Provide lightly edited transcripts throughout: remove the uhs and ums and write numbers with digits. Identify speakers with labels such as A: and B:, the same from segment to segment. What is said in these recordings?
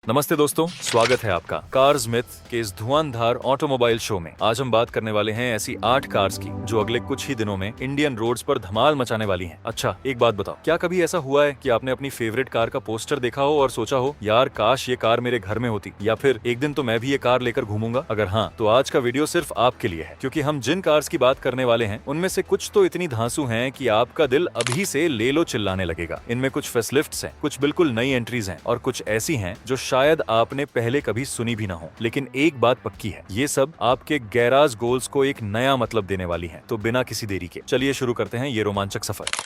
A: नमस्ते दोस्तों, स्वागत है आपका कार्स मिथ के इस धुआंधार ऑटोमोबाइल शो में। आज हम बात करने वाले हैं ऐसी 8 कार्स की जो अगले कुछ ही दिनों में इंडियन रोड्स पर धमाल मचाने वाली हैं। अच्छा, एक बात बताओ, क्या कभी ऐसा हुआ है कि आपने अपनी फेवरेट कार का पोस्टर देखा हो और सोचा हो यार काश ये कार मेरे घर में होती, या फिर एक दिन तो मैं भी ये कार लेकर घूमूंगा? अगर हाँ, तो आज का वीडियो सिर्फ आपके लिए है, क्योंकि हम जिन कार्स की बात करने वाले हैं उनमें से कुछ तो इतनी धांसू हैं कि आपका दिल अभी से ले लो चिल्लाने लगेगा। इनमें कुछ फेसलिफ्ट्स हैं, कुछ बिल्कुल नई एंट्रीज हैं और कुछ ऐसी हैं जो शायद आपने पहले कभी सुनी भी ना हो। लेकिन एक बात पक्की है, ये सब आपके गैराज गोल्स को एक नया मतलब देने वाली हैं। तो बिना किसी देरी के चलिए शुरू करते हैं ये रोमांचक सफर।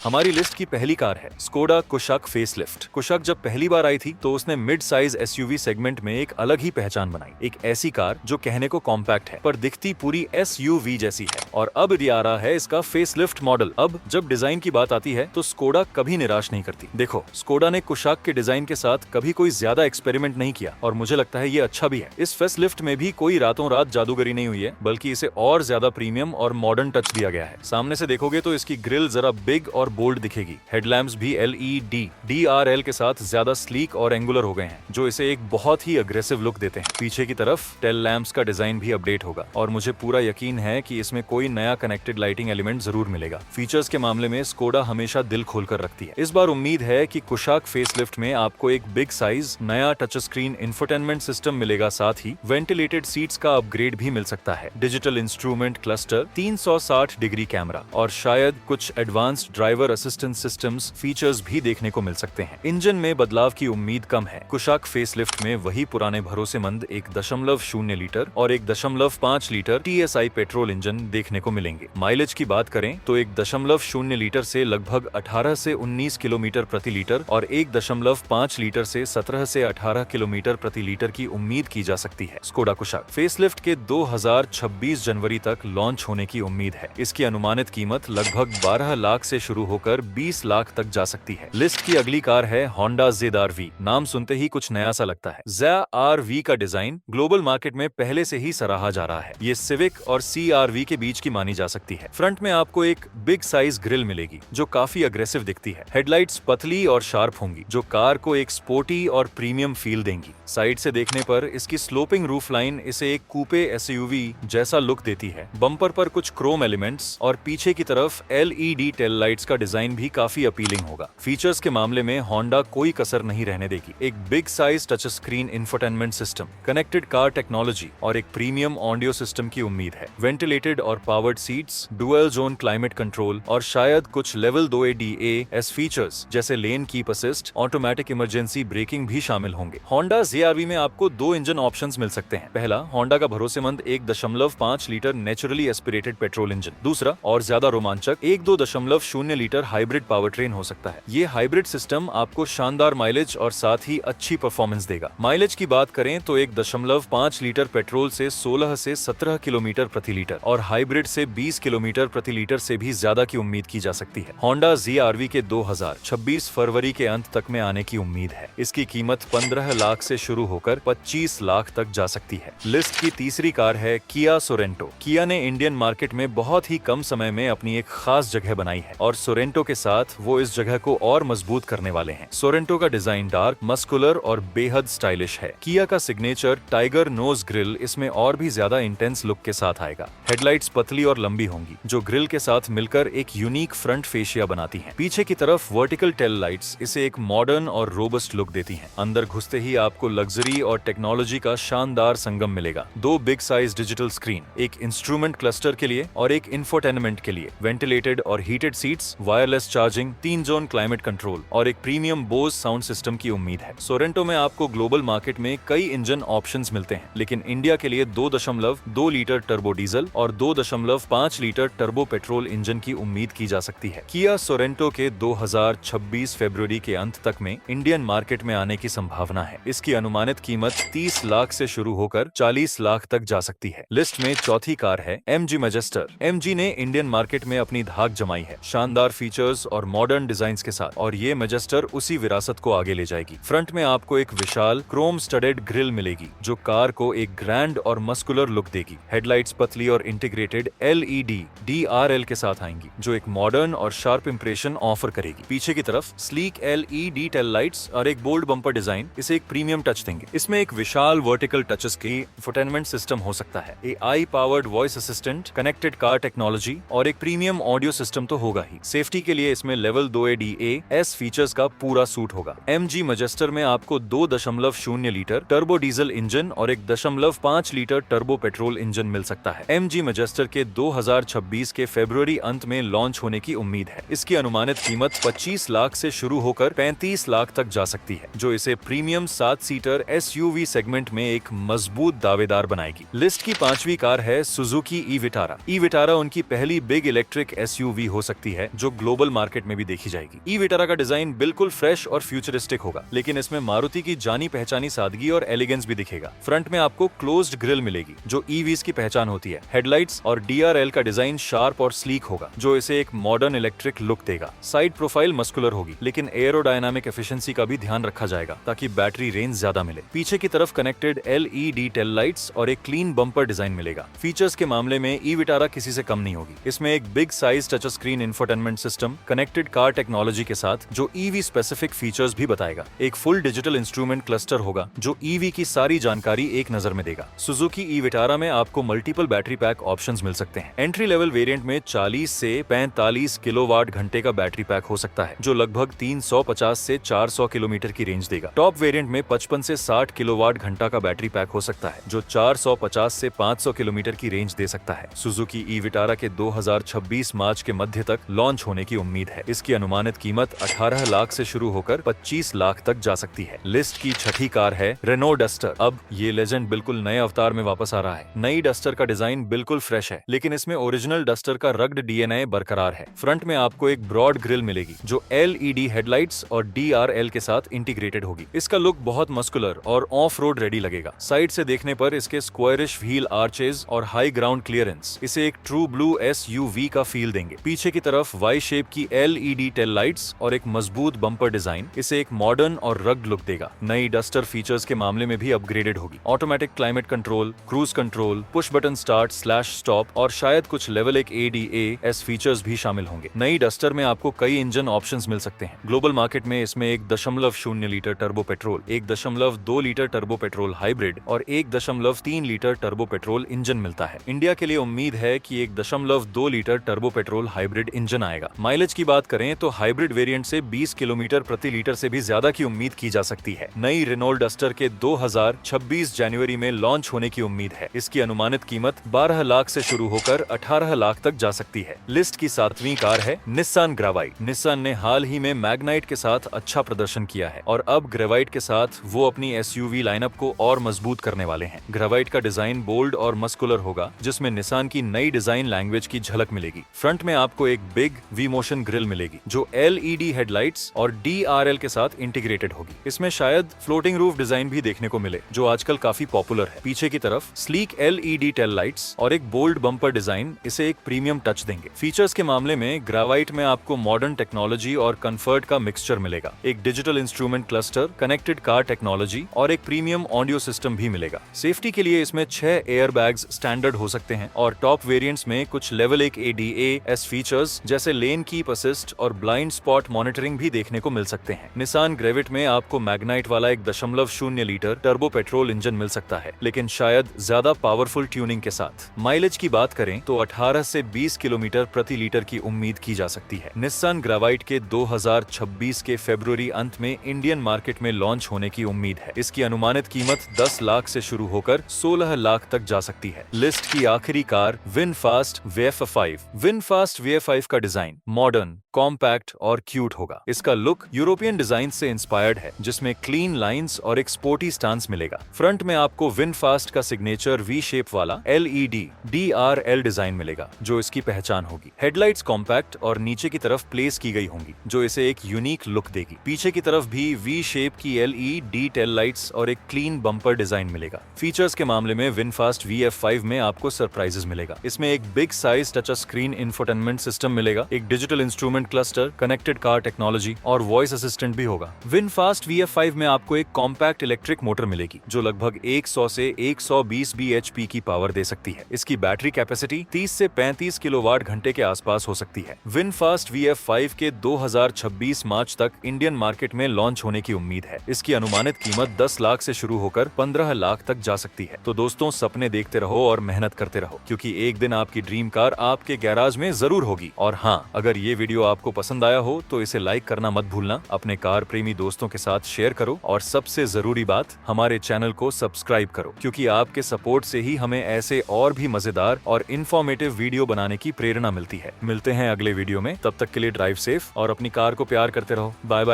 A: हमारी लिस्ट की पहली कार है स्कोडा कुशाक फेसलिफ्ट। कुशाक जब पहली बार आई थी तो उसने मिड साइज एसयूवी सेगमेंट में एक अलग ही पहचान बनाई। एक ऐसी कार जो कहने को कॉम्पैक्ट है पर दिखती पूरी एसयूवी जैसी है। और अब ये आ रहा है इसका फेसलिफ्ट मॉडल। अब जब डिजाइन की बात आती है तो स्कोडा कभी निराश नहीं करती। देखो, स्कोडा ने कुशाक के डिजाइन के साथ कभी कोई ज्यादा एक्सपेरिमेंट नहीं किया और मुझे लगता है ये अच्छा भी है। इस फेसलिफ्ट में भी कोई रातों रात जादूगरी नहीं हुई है, बल्कि इसे और ज्यादा प्रीमियम और मॉडर्न टच दिया गया है। सामने से देखोगे तो इसकी ग्रिल जरा बिग और बोल्ड दिखेगी। हेडलैम्प्स भी LED DRL के साथ ज्यादा स्लीक और एंगुलर हो गए हैं, जो इसे एक बहुत ही अग्रेसिव लुक देते हैं। पीछे की तरफ टेल लैंप्स का डिजाइन भी अपडेट होगा और मुझे पूरा यकीन है कि इसमें कोई नया कनेक्टेड लाइटिंग एलिमेंट जरूर मिलेगा। फीचर्स के मामले में स्कोडा हमेशा दिल खोलकर रखती है। इस बार उम्मीद है कि कुशाक फेसलिफ्ट में आपको एक बिग साइज नया टच स्क्रीन इंफोटेनमेंट सिस्टम मिलेगा, साथ ही वेंटिलेटेड सीट्स का अपग्रेड भी मिल सकता है। Digital instrument cluster, 360 degree camera और शायद कुछ advanced driver assistance systems features भी देखने को मिल सकते हैं। इंजन में बदलाव की उम्मीद कम है। कुशाक फेसलिफ्ट में वही पुराने भरोसेमंद 1.0 लीटर और 1.5 लीटर TSI पेट्रोल इंजन देखने को मिलेंगे। माइलेज की बात करें तो 1.0 लीटर से लगभग 18 से 19 किलोमीटर प्रति लीटर और 1.5 लीटर से 17 से 18 किलोमीटर प्रति लीटर की उम्मीद की जा सकती है। स्कोडा कुशाक फेसलिफ्ट के 2026 जनवरी तक लॉन्च होने की उम्मीद है। इसकी अनुमानित कीमत लगभग 12 लाख से शुरू होकर 20 लाख तक जा सकती है। लिस्ट की अगली कार है होंडा ZR-V। नाम सुनते ही कुछ नया सा लगता है। ZR-V का डिजाइन ग्लोबल मार्केट में पहले से ही सराहा जा रहा है। ये सिविक और CR-V के बीच की मानी जा सकती है। फ्रंट में आपको एक बिग साइज ग्रिल मिलेगी जो काफी अग्रेसिव दिखती है। हेडलाइट्स पतली और शार्प होंगी जो कार को एक स्पोर्टी और प्रीमियम फील देंगी। साइड से देखने पर इसकी स्लोपिंग रूफ लाइन इसे एक कूपे SUV जैसा लुक देती है। बम्पर पर कुछ क्रोम एलिमेंट्स और पीछे की तरफ LED टेल लाइट्स का डिजाइन भी काफी अपीलिंग होगा। फीचर्स के मामले में होंडा कोई कसर नहीं रहने देगी। एक big size touch screen infotainment system, connected car technology और एक प्रीमियम ऑडियो सिस्टम की उम्मीद है। वेंटिलेटेड और powered seats, dual zone climate control और शायद कुछ लेवल 2 ADAS फीचर्स जैसे lane keep assist, automatic emergency breaking भी शामिल होंगे। होंडा ZR-V में आपको 2 इंजन ऑप्शंस मिल सकते हैं। पहला, होंडा का भरोसेमंद 1.5 litre naturally aspirated petrol engine. दूसरा और ज्यादा रोमांचक 1.2 लीटर हाइब्रिड पावर ट्रेन हो सकता है। ये हाइब्रिड सिस्टम आपको शानदार माइलेज और साथ ही अच्छी परफॉर्मेंस देगा। माइलेज की बात करें तो 1.5 लीटर पेट्रोल से 16 से 17 किलोमीटर प्रति लीटर और हाइब्रिड से 20 किलोमीटर प्रति लीटर से भी ज्यादा की उम्मीद की जा सकती है। होंडा ZR-V के 2026 फरवरी के अंत तक में आने की उम्मीद है। इसकी कीमत 15 लाख से शुरू होकर 25 लाख तक जा सकती है। लिस्ट की तीसरी कार है किया सोरेंटो। किया ने इंडियन मार्केट में बहुत ही कम समय में अपनी एक खास जगह बनाई है और सोरेंटो के साथ वो इस जगह को और मजबूत करने वाले हैं। सोरेंटो का डिजाइन डार्क, मस्कुलर और बेहद स्टाइलिश है। किया का सिग्नेचर टाइगर नोज ग्रिल इसमें और भी ज्यादा इंटेंस लुक के साथ आएगा। हेडलाइट्स पतली और लंबी होंगी जो ग्रिल के साथ मिलकर एक यूनिक फ्रंट फेशिया बनाती हैं। पीछे की तरफ वर्टिकल टेल लाइट्स इसे एक मॉडर्न और रोबस्ट लुक देती हैं। अंदर घुसते ही आपको लग्जरी और टेक्नोलॉजी का शानदार संगम मिलेगा। 2 बिग साइज डिजिटल स्क्रीन, एक इंस्ट्रूमेंट क्लस्टर के लिए और एक इंफोटेनमेंट के लिए, वेंटिलेटेड और heated seats, wireless charging, 3 zone climate control और एक प्रीमियम बोस साउंड सिस्टम की उम्मीद है। सोरेंटो में आपको ग्लोबल मार्केट में कई इंजन ऑप्शंस मिलते हैं, लेकिन इंडिया के लिए 2.2 लीटर टर्बो डीजल और 2.5 लीटर टर्बो पेट्रोल इंजन की उम्मीद की जा सकती है। किया सोरेंटो के 2026 फरवरी के अंत तक में इंडियन मार्केट में आने की संभावना है। इसकी अनुमानित कीमत 30 लाख से शुरू होकर 40 लाख तक जा सकती है। लिस्ट में चौथी कार है MG मैजेस्टर। MG ने इंडियन मार्केट में अपनी धाक जमाई है, शानदार फीचर्स और मॉडर्न डिजाइन्स के साथ, और ये मैजेस्टर उसी विरासत को आगे ले जाएगी। फ्रंट में आपको एक विशाल क्रोम स्टडेड ग्रिल मिलेगी जो कार को एक ग्रैंड और मस्कुलर लुक देगी। हेडलाइट्स पतली और इंटीग्रेटेड LED DRL के साथ आएंगी जो एक मॉडर्न और शार्प इंप्रेशन ऑफर करेगी। पीछे की तरफ स्लीक LED टेल लाइट्स और एक बोल्ड बम्पर डिजाइन इसे एक प्रीमियम टच देंगे। इसमें एक विशाल वर्टिकल टचेस की इंफोटेनमेंट सिस्टम हो सकता है, AI powered voice assistant, connected car technology और एक प्रीमियम ऑडियो सिस्टम तो होगा ही। सेफ्टी के लिए इसमें लेवल 2 ADAS फीचर्स का पूरा सूट होगा। MG मैजेस्टर में आपको 2.0 लीटर टर्बो डीजल इंजन और 1.5 लीटर टर्बो पेट्रोल इंजन मिल सकता है। MG मैजेस्टर के 2026 के फरवरी अंत में लॉन्च होने की उम्मीद है। इसकी अनुमानित कीमत 25 लाख से शुरू होकर 35 लाख तक जा सकती है, जो इसे प्रीमियम 7 सीटर SUV सेगमेंट में एक मजबूत दावेदार बनाएगी। लिस्ट की 5वीं कार है सुजुकी ई-विटारा। ई-विटारा उनकी पहली बिग इलेक्ट्रिक SUV हो सकती है जो ग्लोबल मार्केट में भी देखी जाएगी। ई-विटारा का डिजाइन बिल्कुल फ्रेश और फ्यूचरिस्टिक होगा, लेकिन इसमें मारुति की जानी पहचानी सादगी और एलिगेंस भी दिखेगा। फ्रंट में आपको क्लोज्ड ग्रिल मिलेगी जो EVs की पहचान होती है। हेडलाइट्स और DRL का डिजाइन शार्प और स्लीक होगा जो इसे एक मॉडर्न इलेक्ट्रिक लुक देगा। साइड प्रोफाइल मस्कुलर होगी, लेकिन एरोडायनामिक एफिशिएंसी का भी ध्यान रखा जाएगा ताकि बैटरी रेंज ज्यादा मिले। पीछे की तरफ कनेक्टेड LED टेल लाइट्स और एक क्लीन बम्पर डिजाइन मिलेगा। फीचर्स के मामले में ई-विटारा किसी से कम नहीं होगी। इसमें एक big size touch screen infotainment system, connected car technology के साथ जो EV स्पेसिफिक फीचर्स भी बताएगा। एक फुल डिजिटल इंस्ट्रूमेंट क्लस्टर होगा जो EV की सारी जानकारी एक नजर में देगा। सुजुकी ई-विटारा में आपको मल्टीपल बैटरी पैक ऑप्शंस मिल सकते हैं। एंट्री लेवल वेरिएंट में 40 से 45 किलोवाट घंटे का बैटरी पैक हो सकता है जो लगभग 350 से 400 किलोमीटर की रेंज देगा। टॉप वेरिएंट में 55 से 60 किलोवाट घंटा का बैटरी पैक हो सकता है जो 450 से 500 किलोमीटर की रेंज दे सकता है। सुजुकी ई-विटारा के 2026 मार्च के मध्य तक लॉन्च होने की उम्मीद है। इसकी अनुमानित कीमत 18 लाख से शुरू होकर 25 लाख तक जा सकती है। लिस्ट की 6ठी कार है रेनो डस्टर। अब ये लेजेंड बिल्कुल नए अवतार में वापस आ रहा है। नई डस्टर का डिजाइन बिल्कुल फ्रेश है, लेकिन इसमें ओरिजिनल डस्टर का रग्ड DNA बरकरार है। फ्रंट में आपको एक ब्रॉड ग्रिल मिलेगी जो LED हेडलाइट्स और DRL के साथ इंटीग्रेटेड होगी। इसका लुक बहुत मस्कुलर और ऑफ रोड रेडी लगेगा। साइड से देखने पर इसके स्क्वायरिश व्हील आर्चेज और हाई ग्राउंड क्लियरेंस इसे एक ट्रू ब्लू SUV का फील देंगे। पीछे की तरफ वाई शेप की LED टेल लाइट्स और एक मजबूत बम्पर डिजाइन इसे एक मॉडर्न और रग्ड लुक देगा। नई डस्टर फीचर्स के मामले में भी अपग्रेडेड होगी। Automatic climate control, cruise control, push button start / stop और शायद कुछ लेवल 1 ADAS फीचर्स भी शामिल होंगे। नई डस्टर में आपको कई इंजन ऑप्शंस मिल सकते हैं। ग्लोबल मार्केट में इसमें 1.0 litre turbo petrol, 1.2 litre turbo petrol hybrid और 1.3 लीटर टर्बो पेट्रोल इंजन मिलता है। इंडिया के लिए उम्मीद है कि 1.2 litre turbo petrol hybrid engine आएगा। माइलेज की बात करें तो हाइब्रिड वेरिएंट से 20 किलोमीटर प्रति लीटर से भी ज्यादा की उम्मीद की जा सकती है। नई रेनॉल्ट डस्टर के 2026 जनवरी में लॉन्च होने की उम्मीद है। इसकी अनुमानित कीमत 12 लाख से शुरू होकर 18 लाख तक जा सकती है। लिस्ट की 7वीं कार है निस्सान ग्रेवाइट। निस्सान ने हाल ही में मैग्नाइट के साथ अच्छा प्रदर्शन किया है और अब ग्रेवाइट के साथ वो अपनी SUV लाइनअप को और मजबूत करने वाले हैं। ग्रेवाइट का डिजाइन बोल्ड और मस्कुलर होगा जिसमें निस्सान की नई डिजाइन लैंग्वेज की झलक मिलेगी। फ्रंट में आपको एक बिग वी मोशन ग्रिल मिलेगी जो LED हेडलाइट्स और DRL के साथ इंटीग्रेटेड होगी। इसमें शायद फ्लोटिंग रूफ डिजाइन भी देखने को मिले जो आजकल काफी पॉपुलर है। पीछे की तरफ स्लीक LED टेल लाइट्स और एक बोल्ड बम्पर डिजाइन इसे एक प्रीमियम टच देंगे। फीचर्स के मामले में ग्रेवाइट में आपको मॉडर्न टेक्नोलॉजी और कंफर्ट का मिक्सचर मिलेगा। एक digital instrument cluster, connected car technology और एक प्रीमियम ऑडियो सिस्टम भी मिलेगा। सेफ्टी के लिए इसमें 6 एयर बैग्स स्टैंडर्ड हो सकते हैं और टॉप वेरिएंट्स में कुछ लेवल 1 ADAS फीचर्स जैसे लेन कीप असिस्ट और ब्लाइंड स्पॉट मॉनिटरिंग भी देखने को मिल सकते हैं। निसान ग्रेविट में आपको मैग्नाइट वाला 1.0 लीटर टर्बो पेट्रोल इंजन मिल सकता है, लेकिन शायद ज्यादा पावरफुल ट्यूनिंग के साथ। माइलेज की बात करें तो 18 से 20 किलोमीटर प्रति लीटर की उम्मीद की जा सकती है। निसान ग्रेवाइट के 2026 के फरवरी अंत में इंडियन मार्केट में लॉन्च होने की उम्मीद है। इसकी अनुमानित कीमत 10 लाख से शुरू होकर 16 लाख तक जा सकती है। लिस्ट की आखिरी car VinFast VF5। VinFast VF5 का डिजाइन मॉडर्न, कॉम्पैक्ट और क्यूट होगा। इसका लुक यूरोपियन डिजाइन से इंस्पायर्ड है जिसमें क्लीन लाइंस और एक स्पोर्टी स्टांस मिलेगा। फ्रंट में आपको विनफास्ट का सिग्नेचर V शेप वाला LED DRL डिजाइन मिलेगा जो इसकी पहचान होगी। हेडलाइट्स कॉम्पैक्ट और नीचे की तरफ प्लेस की गई होंगी जो इसे एक यूनिक लुक देगी। पीछे की तरफ भी V शेप की LED टेल लाइट्स और एक क्लीन बम्पर डिजाइन मिलेगा। फीचर्स के मामले में विनफास्ट VF5 में आपको सरप्राइजेस मिलेगा। इसमें एक big size touch screen infotainment system मिलेगा, एक digital instrument cluster, connected car technology और वॉइस असिस्टेंट भी होगा। विनफास्ट VF5 में आपको एक कॉम्पैक्ट इलेक्ट्रिक मोटर मिलेगी जो लगभग 100 से 120 bhp की पावर दे सकती है। इसकी बैटरी कैपेसिटी 30 से 35 किलोवाट घंटे के आसपास हो सकती है। विनफास्ट VF5 के 2026 मार्च तक इंडियन मार्केट में लॉन्च होने की उम्मीद है। इसकी अनुमानित कीमत 10 लाख से शुरू होकर 15 लाख तक जा सकती है। तो दोस्तों, सपने देखते रहो और मेहनत करते रहो, क्योंकि एक दिन आपकी ड्रीम कार आपके गैराज में जरूर होगी। और हाँ, अगर ये वीडियो आपको पसंद आया हो तो इसे लाइक करना मत भूलना, अपने कार प्रेमी दोस्तों के साथ शेयर करो और सबसे जरूरी बात, हमारे चैनल को सब्सक्राइब करो, क्योंकि आपके सपोर्ट से ही हमें ऐसे और भी मजेदार और इंफॉर्मेटिव वीडियो बनाने की प्रेरणा मिलती है। मिलते हैं अगले वीडियो में, तब तक के लिए ड्राइव सेफ और अपनी कार को प्यार करते रहो। Bye bye.